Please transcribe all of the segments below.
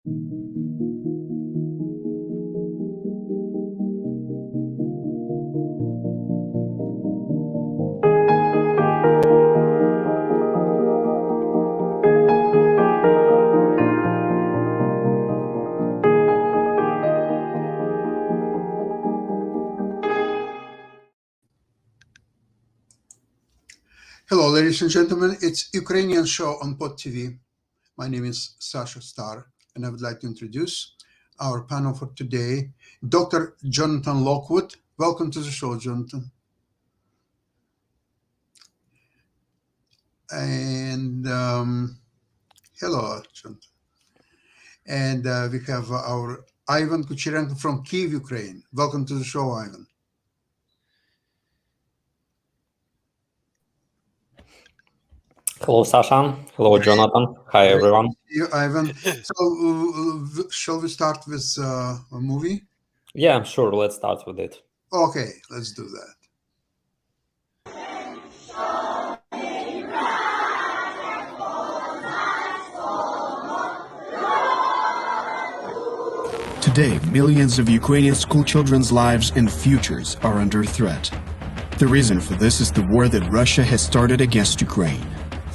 Hello, ladies and gentlemen. It's Ukrainian show on Pod TV. My name is Sasha Star, and I would like to introduce our panel for today, Dr. Jonathan Lockwood. Welcome to the show, Jonathan. And hello, Jonathan. And we have our Ivan Kucherenko from Kyiv, Ukraine. Welcome to the show, Ivan. Hello, Sasha. Hello, Jonathan. Hi, everyone. You, Ivan. So, shall we start with a movie? Yeah, sure. Let's start with it. Okay, let's do that. Today, millions of Ukrainian schoolchildren's lives and futures are under threat. The reason for this is the war that Russia has started against Ukraine.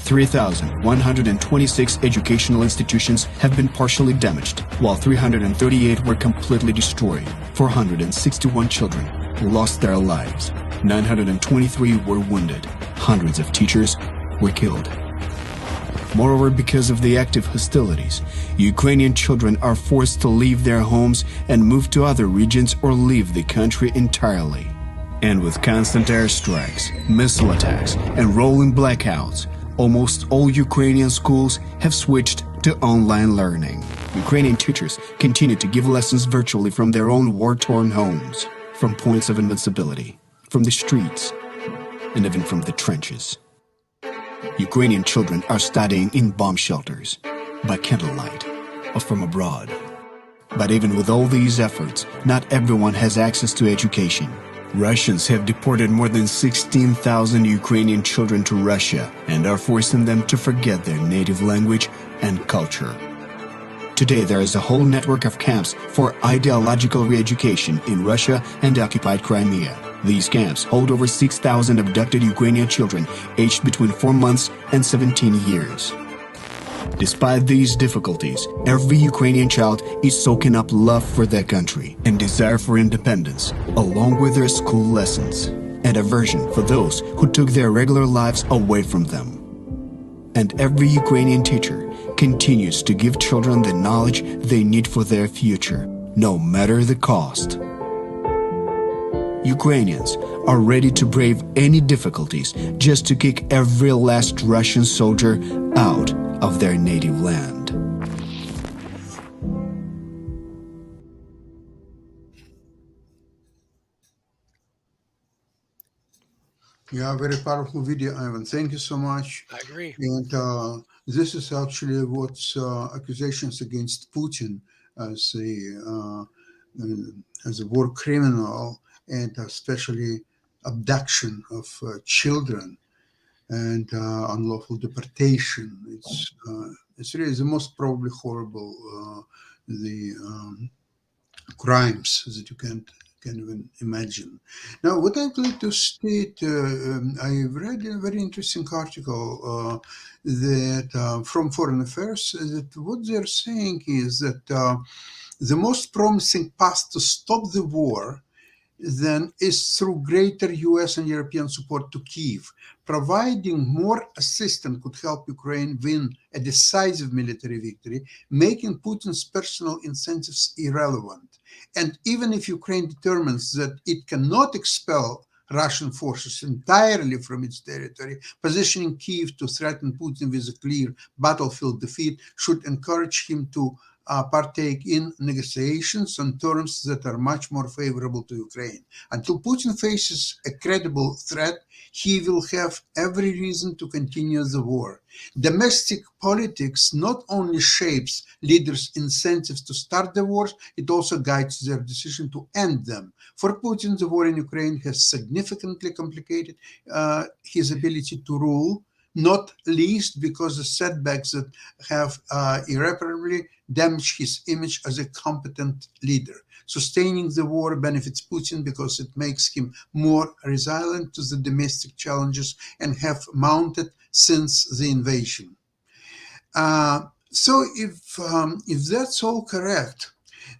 3,126 educational institutions have been partially damaged, while 338 were completely destroyed. 461 children lost their lives. 923 were wounded. Hundreds of teachers were killed. Moreover, because of the active hostilities, Ukrainian children are forced to leave their homes and move to other regions or leave the country entirely. And with constant airstrikes, missile attacks, and rolling blackouts, almost all Ukrainian schools have switched to online learning. Ukrainian teachers continue to give lessons virtually from their own war-torn homes, from points of invincibility, from the streets, and even from the trenches. Ukrainian children are studying in bomb shelters, by candlelight, or from abroad. But even with all these efforts, not everyone has access to education. Russians have deported more than 16,000 Ukrainian children to Russia and are forcing them to forget their native language and culture. Today, there is a whole network of camps for ideological re-education in Russia and occupied Crimea. These camps hold over 6,000 abducted Ukrainian children aged between 4 months and 17 years. Despite these difficulties, every Ukrainian child is soaking up love for their country and desire for independence, along with their school lessons, and aversion for those who took their regular lives away from them. And every Ukrainian teacher continues to give children the knowledge they need for their future, no matter the cost. Ukrainians are ready to brave any difficulties just to kick every last Russian soldier out of their native land. Yeah, very powerful video, Ivan. Thank you so much. I agree. And this is actually what's accusations against Putin as a war criminal, and especially abduction of children and unlawful deportation. It's really the most probably horrible crimes that you can even imagine. Now, what I'd like to state, I read a very interesting article that from Foreign Affairs, that what they're saying is that the most promising path to stop the war then is through greater US and European support to Kyiv. Providing more assistance could help Ukraine win a decisive military victory, making Putin's personal incentives irrelevant. And even if Ukraine determines that it cannot expel Russian forces entirely from its territory, positioning Kyiv to threaten Putin with a clear battlefield defeat should encourage him to partake in negotiations on terms that are much more favorable to Ukraine. Until Putin faces a credible threat, he will have every reason to continue the war. Domestic politics not only shapes leaders' incentives to start the wars, it also guides their decision to end them. For Putin, the war in Ukraine has significantly complicated his ability to rule, not least because the setbacks that have irreparably damaged his image as a competent leader. Sustaining the war benefits Putin because it makes him more resilient to the domestic challenges and have mounted since the invasion. So if that's all correct,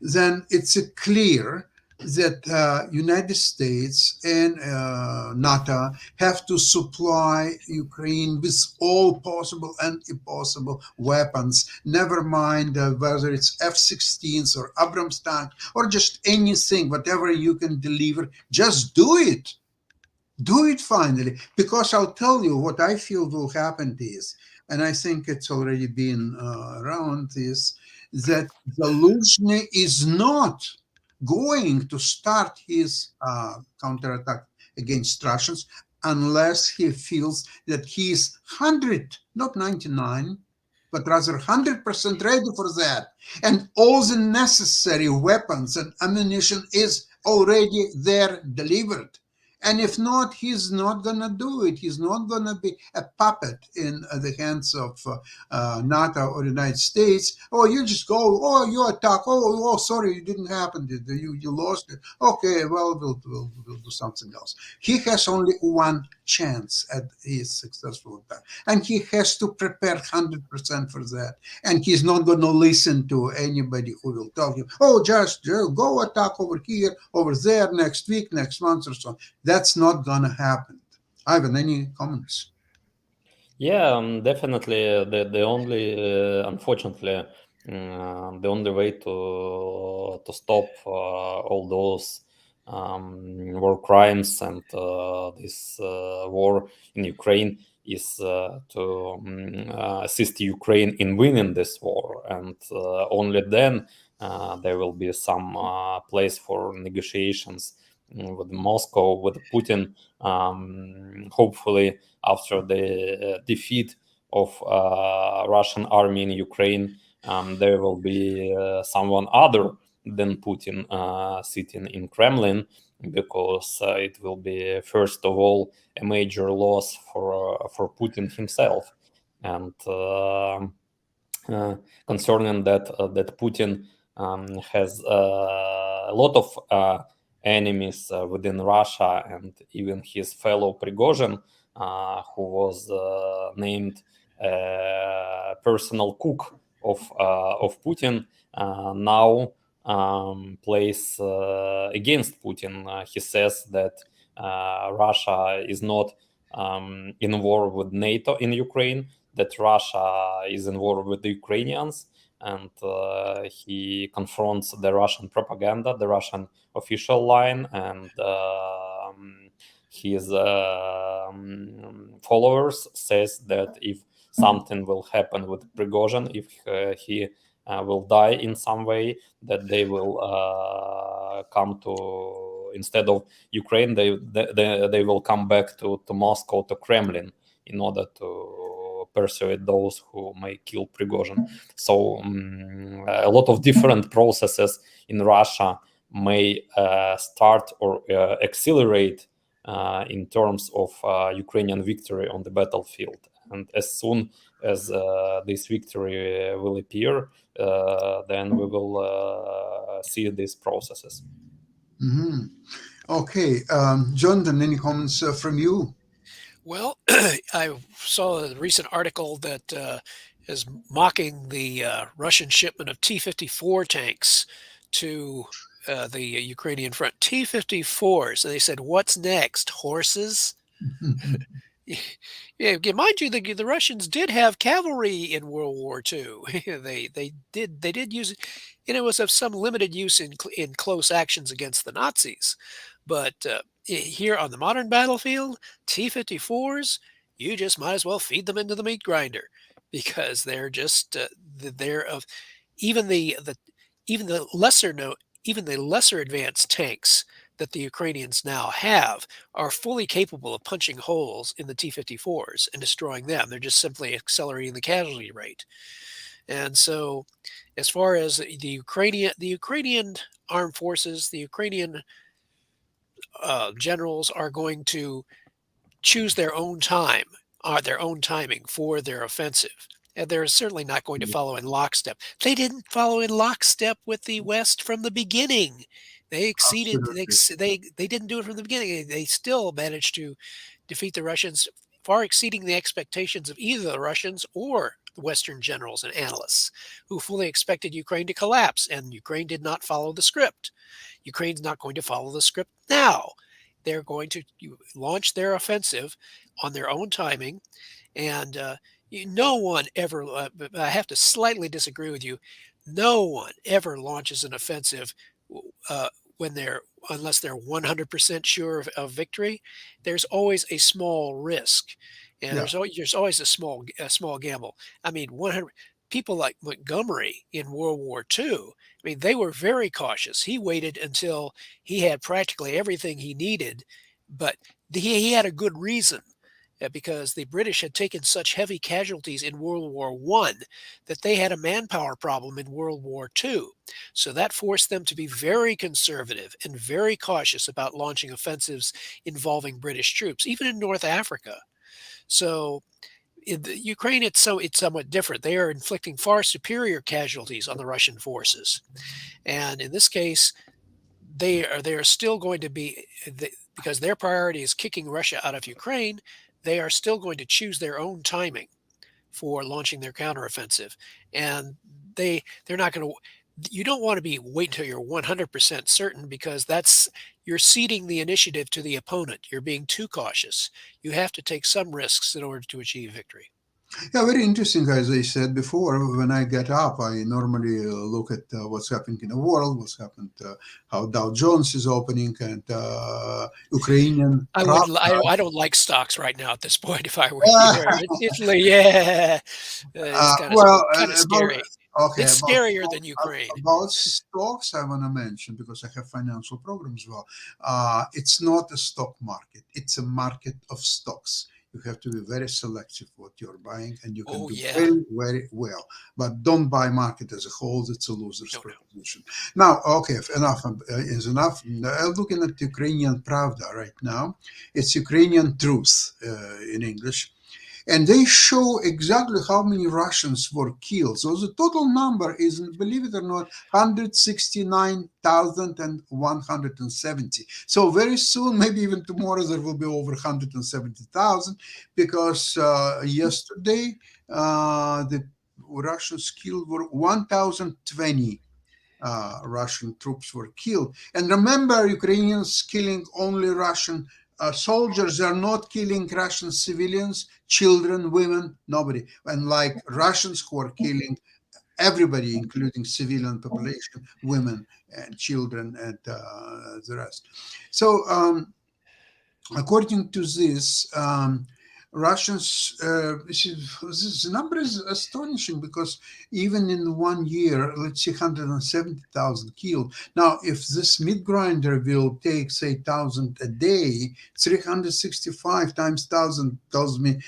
then it's clear that United States and NATO have to supply Ukraine with all possible and impossible weapons, never mind whether it's F-16s or Abrams tank or just anything, whatever you can deliver, just do it. Do it finally, because I'll tell you what I feel will happen is, and I think it's already been around, is that Zelensky is not going to start his counterattack against Russians unless he feels that he is 100, not 99, but rather 100% ready for that. And all the necessary weapons and ammunition is already there delivered. And if not, he's not going to do it. He's not going to be a puppet in the hands of NATO or United States. Oh, you just go, oh, you attack. Oh, sorry, it didn't happen. You lost it. Okay, well, we'll do something else. He has only one chance at his successful attack. And he has to prepare 100% for that. And he's not going to listen to anybody who will tell him, oh, just go attack over here, over there, next week, next month, or so. That's not going to happen. Ivan, any comments? Yeah, definitely. The only, unfortunately, the only way to stop all those war crimes and this war in Ukraine is to assist Ukraine in winning this war, and only then there will be some place for negotiations with Moscow, with Putin, hopefully after the defeat of Russian army in Ukraine, there will be someone other than Putin sitting in Kremlin, because it will be, first of all, a major loss for Putin himself. And concerning that Putin has a lot of enemies within Russia, and even his fellow Prigozhin, who was named personal cook of Putin, now plays against Putin. He says that Russia is not in war with NATO in Ukraine, that Russia is in war with the Ukrainians, and he confronts the Russian propaganda, the Russian official line, and his followers says that if something will happen with Prigozhin, if he will die in some way, that they will come to, instead of Ukraine, they will come back to Moscow, to Kremlin, in order to persuade those who may kill Prigozhin. So a lot of different processes in Russia may start or accelerate in terms of Ukrainian victory on the battlefield. And as soon as this victory will appear, then we will see these processes. Mm-hmm. Okay. Jonathan, any comments from you? Well, I saw a recent article that is mocking the Russian shipment of T-54 tanks to the Ukrainian front. T-54s. And they said, what's next? Horses? Yeah, mind you, the Russians did have cavalry in World War II. they did use it, and it was of some limited use in close actions against the Nazis. But here on the modern battlefield, T-54s, you just might as well feed them into the meat grinder, because they're just they're of even the lesser advanced tanks that the Ukrainians now have are fully capable of punching holes in the T-54s and destroying them. They're just simply accelerating the casualty rate. And so, as far as the Ukrainian armed forces, the Ukrainian generals are going to choose their own time their own timing for their offensive. And they're certainly not going to follow in lockstep. They didn't follow in lockstep with the West from the beginning. They exceeded. Absolutely. They didn't do it from the beginning. They still managed to defeat the Russians, far exceeding the expectations of either the Russians or the Western generals and analysts, who fully expected Ukraine to collapse. And Ukraine did not follow the script. Ukraine's not going to follow the script now. They're going to launch their offensive on their own timing, and no one ever. I have to slightly disagree with you. No one ever launches an offensive uh, when they're unless they're 100% sure of victory. There's always a small risk, and Yeah. there's always a small gamble. I mean, 100 people like Montgomery in World War II. I mean, they were very cautious. He waited until he had practically everything he needed, but he had a good reason, because the British had taken such heavy casualties in World War I that they had a manpower problem in World War II. So that forced them to be very conservative and very cautious about launching offensives involving British troops, even in North Africa. So in the Ukraine, it's somewhat different. They are inflicting far superior casualties on the Russian forces, and in this case, they are still going to be because their priority is kicking Russia out of Ukraine. They are still going to choose their own timing for launching their counteroffensive, and they're not going to. You don't want to be wait until you're 100% certain, because you're ceding the initiative to the opponent. You're being too cautious. You have to take some risks in order to achieve victory. Yeah, very interesting. As I said before, when I get up, I normally look at what's happening in the world, what's happened, how Dow Jones is opening, and Ukrainian I Pravda. wouldn't. I don't like stocks right now at this point. If I were you, it's like, yeah, it's Well, kind of scary. okay, It's scarier than Ukraine. about stocks, I want to mention, because I have financial programs as well. It's not a stock market; it's a market of stocks. You have to be very selective what you're buying, and you can Oh do yeah. very, very well. But don't buy market as a whole; it's a loser's No. proposition. Now, okay, enough is enough. I'm looking at Ukrainian Pravda right now. It's Ukrainian Truth in English. And they show exactly how many Russians were killed. So the total number is, believe it or not, 169,170. So very soon, maybe even tomorrow, there will be over 170,000, because yesterday the Russians killed were 1,020. Russian troops were killed. And remember, Ukrainians killing only Russian soldiers. Are not killing Russian civilians, children, women, nobody. And like Russians who are killing everybody, including civilian population, women and children, and the rest. So according to this, Russians, this number is astonishing, because even in 1 year, let's see, 170,000 killed. Now, if this meat grinder will take, say, 1,000 a day, 365 times 1,000 tells me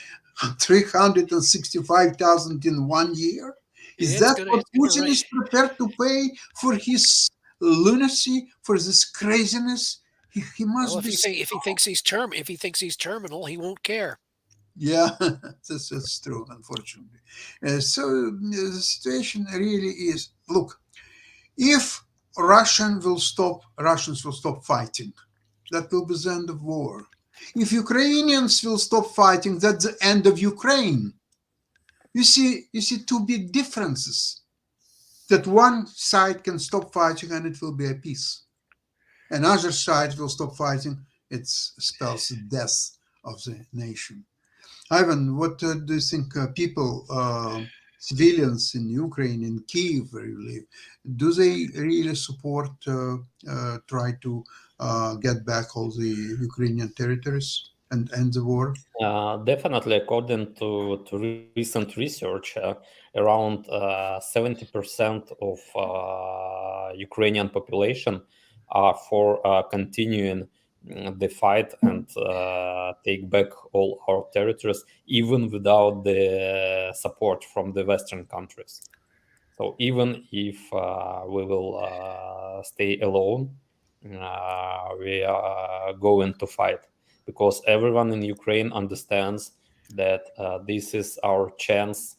365,000 in 1 year. Is that what Putin is prepared to pay for his lunacy, for this craziness? He must be. If he thinks he's terminal, he won't care. Yeah, that's true, unfortunately. So the situation really is, look, if Russians will stop fighting, that will be the end of war. If Ukrainians will stop fighting, that's the end of Ukraine. You see two big differences. That one side can stop fighting and it will be a peace. Another side will stop fighting, it spells the death of the nation. Ivan, what do you think people, civilians in Ukraine, in Kyiv, where you live, do they really support, try to get back all the Ukrainian territories and end the war? Definitely, according to recent research, around 70% of Ukrainian population are for continuing the fight and take back all our territories, even without the support from the Western countries. So even if we will stay alone, we are going to fight, because everyone in Ukraine understands that this is our chance,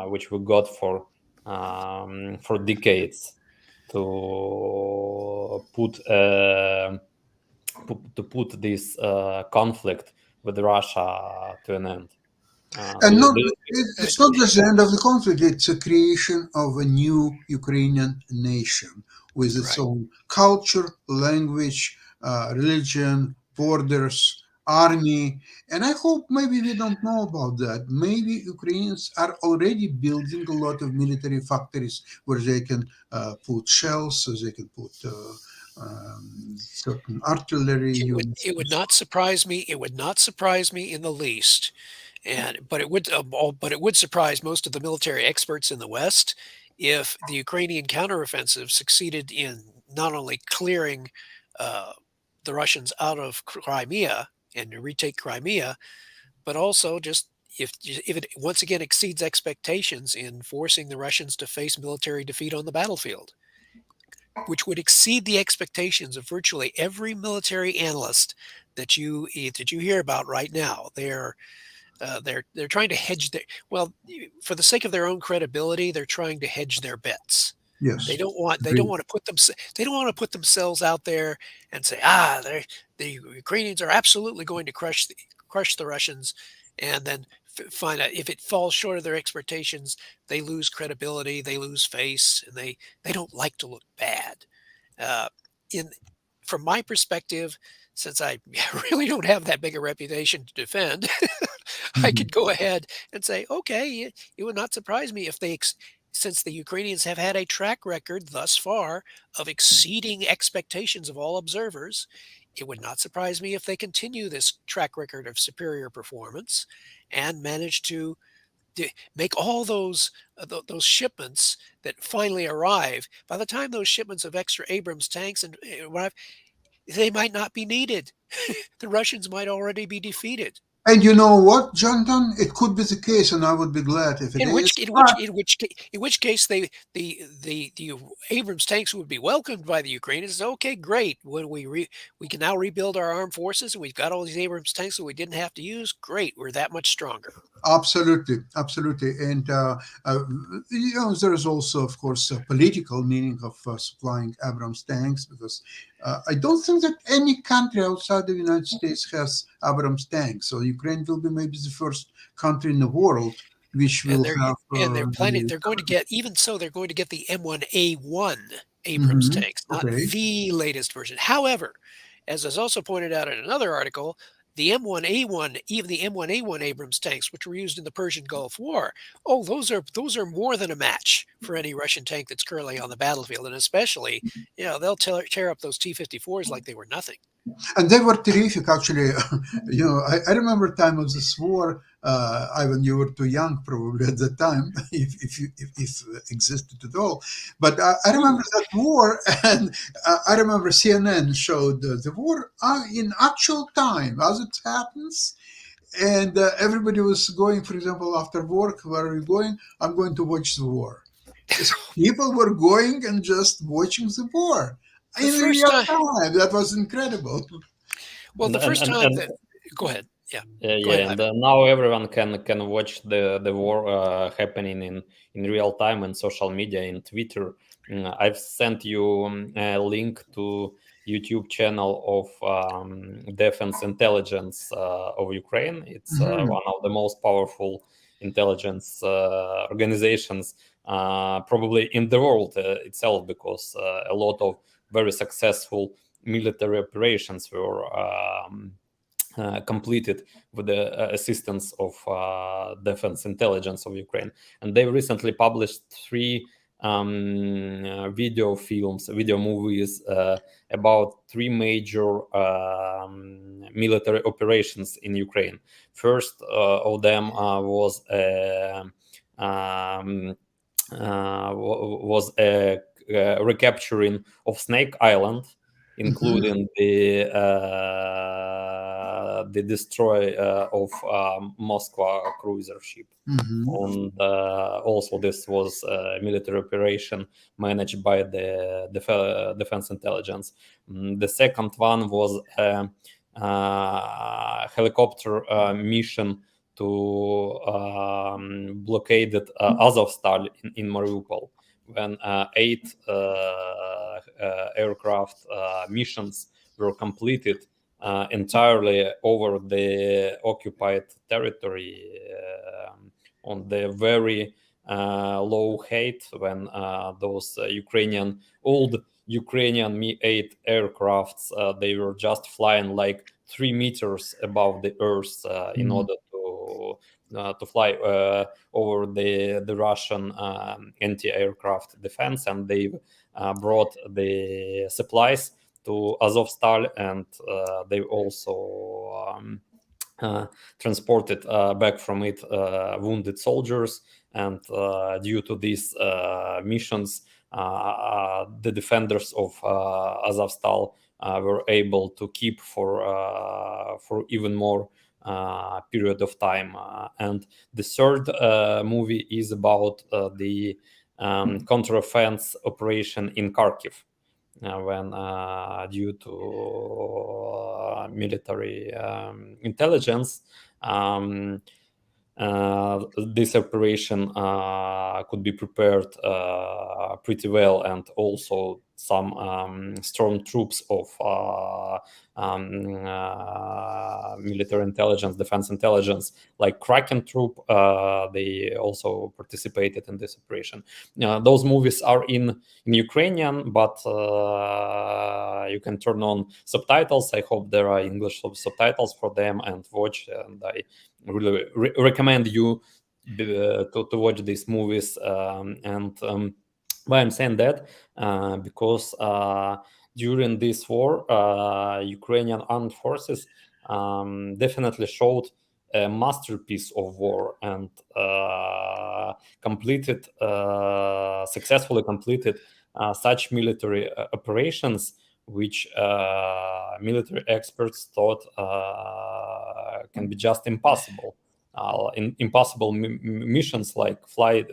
which we got for decades to put this conflict with Russia to an end. And not, do you it's not just the end of the conflict, it's a creation of a new Ukrainian nation with its Right. own culture, language, religion, borders, army. And I hope maybe we don't know about that. Maybe Ukrainians are already building a lot of military factories where they can put shells, so they can put certain artillery units. It would not surprise me. It would not surprise me in the least. But it would surprise most of the military experts in the West if the Ukrainian counteroffensive succeeded in not only clearing the Russians out of Crimea and to retake Crimea, but also just if it once again exceeds expectations in forcing the Russians to face military defeat on the battlefield, which would exceed the expectations of virtually every military analyst that you hear about right now. They're trying to hedge their for the sake of their own credibility, they're trying to hedge their bets. Yes. They don't want to put themselves out there and say, the Ukrainians are absolutely going to crush the Russians, and then find out if it falls short of their expectations, they lose credibility, they lose face, and they don't like to look bad. Uh, in From my perspective, since I really don't have that big a reputation to defend, I Mhm. could go ahead and say, okay, it would not surprise me if since the Ukrainians have had a track record thus far of exceeding expectations of all observers, it would not surprise me if they continue this track record of superior performance and manage to make all those shipments that finally arrive. By the time those shipments of extra Abrams tanks and arrive, they might not be needed. The Russians might already be defeated. And you know what, Jonathan? It could be the case, and I would be glad if it In which is. in which But in which ca in which case the Abrams tanks would be welcomed by the Ukrainians. Okay, great. When we can now rebuild our armed forces, and we've got all these Abrams tanks that we didn't have to use. Great, we're that much stronger. absolutely, absolutely. And there is also, of course, a political meaning of supplying Abrams tanks, because I don't think that any country outside the United States has Abrams tanks. So Ukraine will be maybe the first country in the world which And will have they're planning. the. They're going to get even so. They're going to get the M1A1 Abrams Mhm. tanks, not Okay. the latest version. However, as is also pointed out in another article, the M1A1, even the M1A1 Abrams tanks, which were used in the Persian Gulf War, those are more than a match for any Russian tank that's currently on the battlefield, and especially, they'll tear up those T-54s like they were nothing. And they were terrific, actually. I remember time of this war. Ivan, you were too young probably at that time, if existed at all. But I remember that war, and I remember CNN showed the war in actual time as it happens. And everybody was going, for example, after work, where are you going? I'm going to watch the war. So people were going and just watching the war The in first real time, time. That was incredible. well, and the and first and, time and that, go ahead, yeah, go yeah, ahead, and Ivan. now everyone can watch the war happening in real time in social media, in Twitter. I've sent you a link to YouTube channel of Defense Intelligence of Ukraine. It's Mhm. one of the most powerful intelligence organizations probably in the world itself, because a lot of very successful military operations were completed with the assistance of Defense Intelligence of Ukraine. And they recently published 3 video movies about 3 major military operations in Ukraine. First of them was a recapturing of Snake Island, including the destroy of Moskva cruiser ship. Mhm. And also this was a military operation managed by the defense intelligence. The second one was a helicopter mission to blockade Azovstal in Mariupol, when 8 aircraft missions were completed entirely over the occupied territory on the very low height, when those old Ukrainian Mi-8 aircrafts, they were just flying like 3 meters above the earth in order to fly over the Russian anti-aircraft defense, and they brought the supplies to Azovstal, and they also transported back from it wounded soldiers. And due to these missions, the defenders of Azovstal were able to keep for even more period of time. And the third movie is about the counteroffensive operation in Kharkiv, when due to military intelligence, this operation could be prepared pretty well, and also some strong troops of military intelligence, defense intelligence, like Kraken troop, they also participated in this operation. Those movies are in Ukrainian, but you can turn on subtitles. I hope there are English subtitles for them and watch, and I really recommend you to watch these movies. Why I'm saying that, because during this war, Ukrainian armed forces definitely showed a masterpiece of war, and successfully completed such military operations which military experts thought can be just impossible. Impossible missions, like flight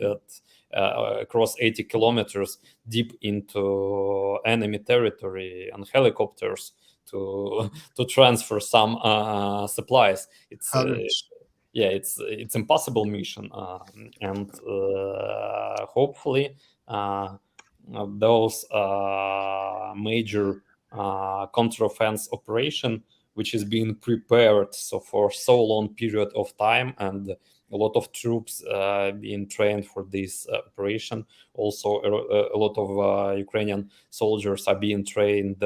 across 80 kilometers deep into enemy territory on helicopters to transfer some supplies. It's it's impossible mission, and hopefully those major counteroffensive operation, which is being prepared for so long period of time, and a lot of troops being trained for this operation. Also, a lot of Ukrainian soldiers are being trained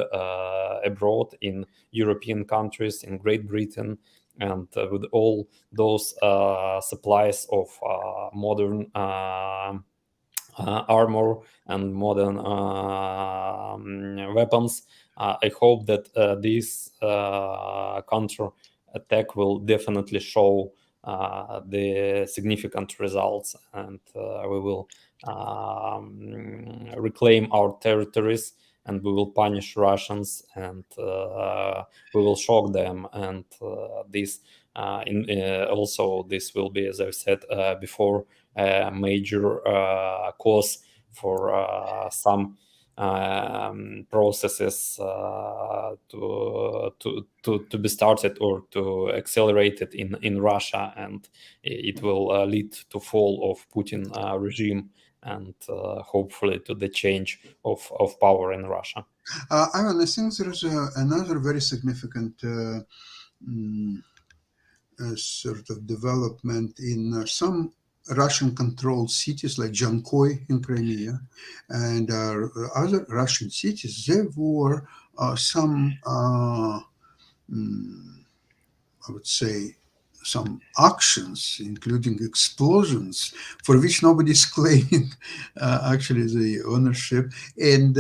abroad in European countries, in Great Britain, and with all those supplies of modern armor and modern weapons. I hope that this counter attack will definitely show the significant results, and we will reclaim our territories, and we will punish Russians, and we will shock them. And this also this will be, as I've said before, a major cause for some processes to be started or to accelerate it in Russia, and it will lead to fall of Putin regime, and hopefully to the change of power in Russia. Ivan, I think there is another very significant sort of development in some Russian-controlled cities like Jankoy in Crimea and other Russian cities. There were some, I would say, some actions, including explosions, for which nobody is claiming actually the ownership. And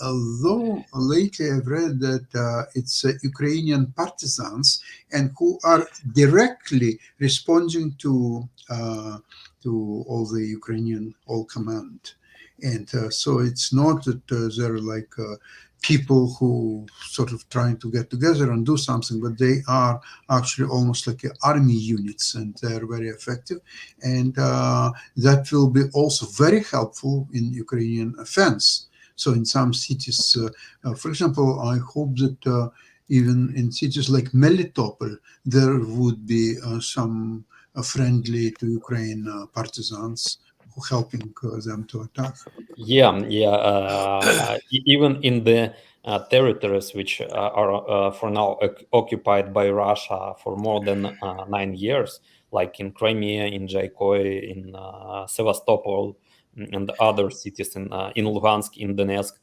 although lately I've read that it's Ukrainian partisans and who are directly responding to all the Ukrainian command. And so it's not that they're like people who sort of trying to get together and do something, but they are actually almost like army units, and they're very effective. And that will be also very helpful in Ukrainian offense. So in some cities, for example, I hope that even in cities like Melitopol, there would be some friendly to Ukraine partisans who helping them to attack. Even in the territories which are for now occupied by Russia for more than 9 years, like in Crimea, in Jaikoi, in Sevastopol, and other cities in Luhansk, in Donetsk,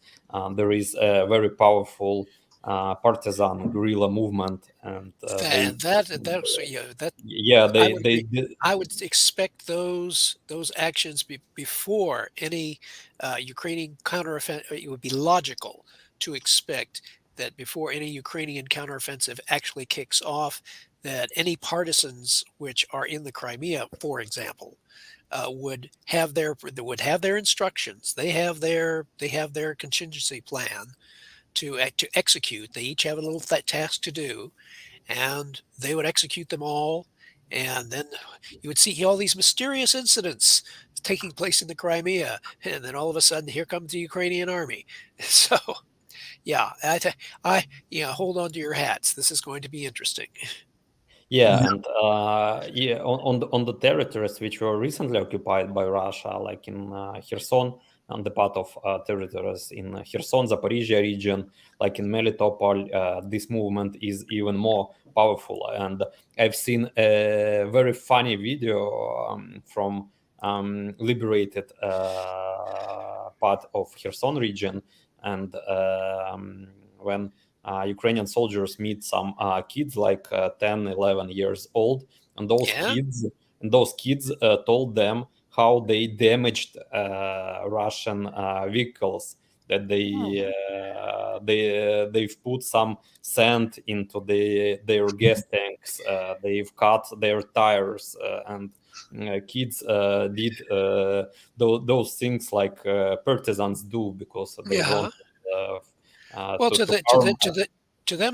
there is a very powerful partisan guerrilla movement, and I would expect those actions before any Ukrainian counteroffensive. It would be logical to expect that before any Ukrainian counteroffensive actually kicks off, that any partisans which are in the Crimea, for example, would have their instructions. They have their contingency plan to execute. They each have a little task to do, and they would execute them all. And then you would see all these mysterious incidents taking place in the Crimea, and then all of a sudden, here comes the Ukrainian army. So, yeah, hold on to your hats. This is going to be interesting. And on the territories which were recently occupied by Russia, like in Kherson, and the part of territories in Kherson, Zaporizhia region, like in Melitopol, this movement is even more powerful. And I've seen a very funny video from liberated part of Kherson region, and when Ukrainian soldiers meet some kids like 10, 11 years old, and those kids told them how they damaged Russian vehicles, that they've put some sand into their gas tanks, they've cut their tires, and kids did those things like partisans do, because they want well, to them,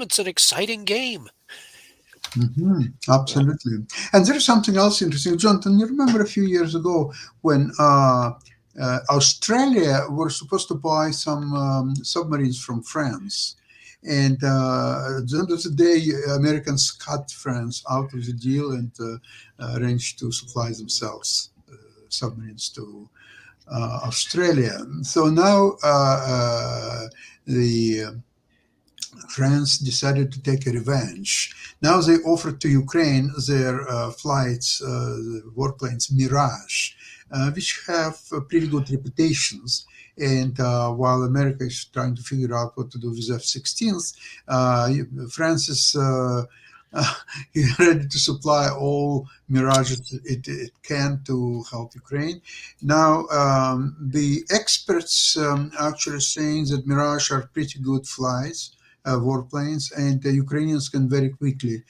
it's an exciting game. Absolutely. And there's something else interesting. Jonathan, you remember a few years ago when Australia were supposed to buy some submarines from France. And at the end of the day, Americans cut France out of the deal and arranged to supply themselves submarines to Australia. So now France decided to take a revenge. Now they offered to Ukraine their flights, the warplanes Mirage, which have pretty good reputations. And while America is trying to figure out what to do with F-16s, France is ready to supply all Mirages it can to help Ukraine. Now, the experts actually saying that Mirage are pretty good flights, warplanes, and the Ukrainians can very quickly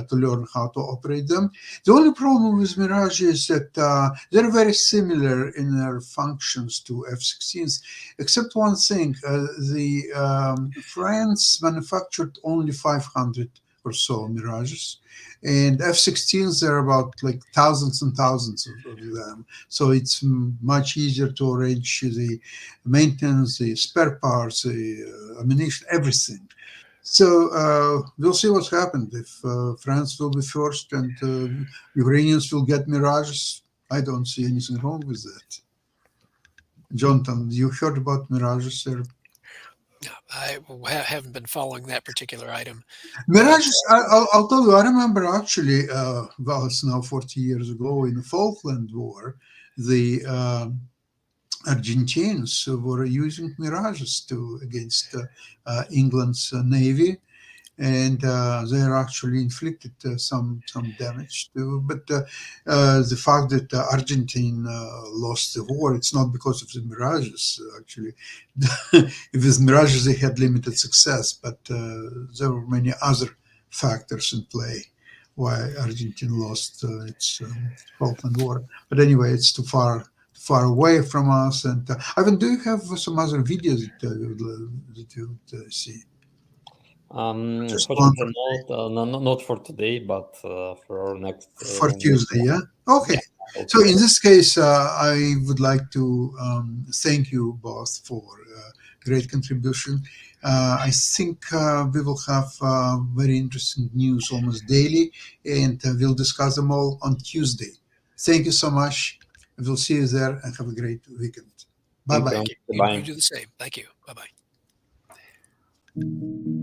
to learn how to operate them. The only problem with Mirage is that they're very similar in their functions to F-16s, except one thing: France manufactured only 500 or so Mirages, and F-16s, there are about like thousands and thousands of them. So it's much easier to arrange the maintenance, the spare parts, the ammunition, everything. So we'll see what's happened. If France will be first and Ukrainians will get Mirages, I don't see anything wrong with that. Jonathan, you heard about Mirages, sir? I haven't been following that particular item. Mirages, I'll tell you, I remember actually, well, it's now 40 years ago in the Falkland War, the Argentines were using Mirages against England's navy, and they actually inflicted some damage too. But the fact that Argentina lost the war, it's not because of the Mirages. Actually, with Mirages they had limited success, but there were many other factors in play why Argentina lost its Falkland War. But anyway, it's too far away from us. And Ivan, do you have some other videos that you would see? Not for today, but for our next for Tuesday. Yeah. Okay. So in this case, I would like to thank you both for great contribution. I think we will have very interesting news almost daily, and we'll discuss them all on Tuesday. Thank you so much. We'll see you there, and have a great weekend. Thank Bye-bye. you. You Goodbye. do the same. Thank you. Bye-bye.